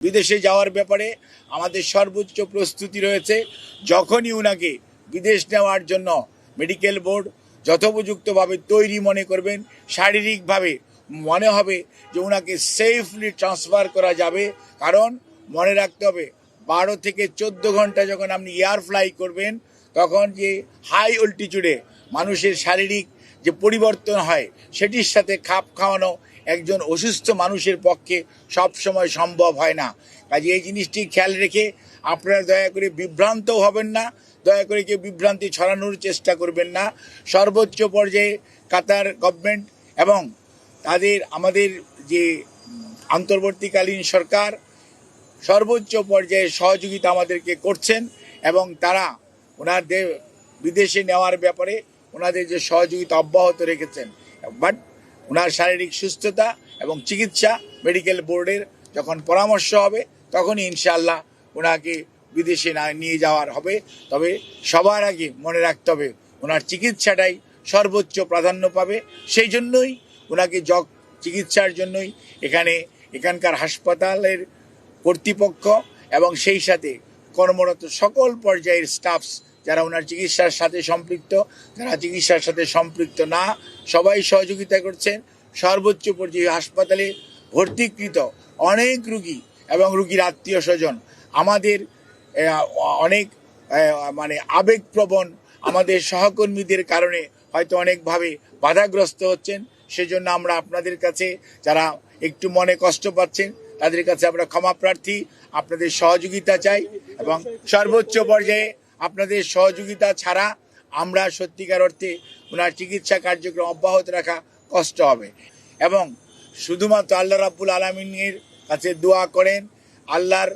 বিদেশে যাওয়ার ব্যাপারে আমাদের সর্বোচ্চ প্রস্তুতি রয়েছে। যখনই উনাকে বিদেশ নেওয়ার জন্য মেডিকেল বোর্ড যথোপযুক্তভাবে তৈরি মনে করবেন, শারীরিকভাবে মনে হবে যে উনাকে সেফলি ট্রান্সফার করা যাবে। কারণ মনে রাখতে হবে 12 থেকে 14 ঘন্টা যখন আপনি এয়ার ফ্লাই করবেন, তখন যে হাই অল্টিটিউডে মানুষের শারীরিক যে পরিবর্তন হয় সেটির সাথে খাপ খাওয়ানো একজন অসুস্থ মানুষের পক্ষে সব সময় সম্ভব হয় না। কাজে এই জিনিসটি খেয়াল রেখে আপনারা দয়া করে বিভ্রান্তও হবেন না, দয়া করে কেউ বিভ্রান্তি ছড়ানোর চেষ্টা করবেন না। সর্বোচ্চ পর্যায়ে কাতার গভর্নমেন্ট এবং আমাদের যে অন্তর্বর্তীকালীন সরকার সর্বোচ্চ পর্যায়ে সহযোগিতা আমাদেরকে করছেন এবং তারা ওনাদের বিদেশে নেওয়ার ব্যাপারে ওনাদের যে সহযোগিতা অব্যাহত রেখেছেন। বাট ওনার শারীরিক সুস্থতা এবং চিকিৎসা মেডিকেল বোর্ডের যখন পরামর্শ হবে তখনই ইনশাআল্লাহ ওনাকে বিদেশে নিয়ে যাওয়ার হবে। তবে সবার আগে মনে রাখতে হবে ওনার চিকিৎসাটাই সর্বোচ্চ প্রাধান্য পাবে। সেই জন্যই ওনাকে চিকিৎসার জন্যই এখানকার হাসপাতালের কর্তৃপক্ষ এবং সেই সাথে কর্মরত সকল পর্যায়ের স্টাফস যারা ওনার চিকিৎসার সাথে সম্পৃক্ত, যারা চিকিৎসার সাথে সম্পৃক্ত না, সবাই সহযোগিতা করছেন। সর্বোচ্চ পর্যায়ে হাসপাতালে ভর্তিকৃত অনেক রুগী এবং রুগীর আত্মীয় স্বজন আমাদের অনেক আবেগপ্রবণ আমাদের সহকর্মীদের কারণে হয়তো অনেকভাবে বাধাগ্রস্ত হচ্ছেন। সেজন্য আমরা আপনাদের কাছে যারা একটু মনে কষ্ট পাচ্ছেন তাদের কাছে আমরা ক্ষমা প্রার্থী, আপনাদের সহযোগিতা চাই এবং সর্বোচ্চ পর্যায়ে আপনাদের সহযোগিতা ছাড়া আমরা সত্যিকার অর্থে ওনার চিকিৎসা কার্যক্রম অব্যাহত রাখা কষ্ট হবে। এবং শুধুমাত্র আল্লাহ রাব্বুল আলামিনের কাছে দোয়া করেন, আল্লাহর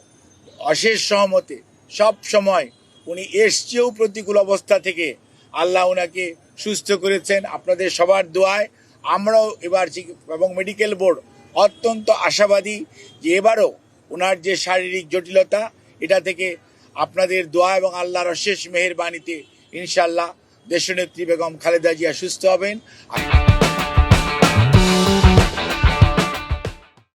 অশেষ সহমতে সব সময় উনি এসছেও প্রতিকূল অবস্থা থেকে আল্লাহ ওনাকে সুস্থ করেছেন। আপনাদের সবার দোয়ায় আমরাও এবার এবং মেডিকেল বোর্ড অত্যন্ত আশাবাদী যে এবারও ওনার যে শারীরিক জটিলতা এটা থেকে আপনাদের দোয়া এবং আল্লাহর অশেষ মেহেরবানিতে ইনশাআল্লাহ দেশনেত্রী বেগম খালেদা জিয়া সুস্থ হবেন।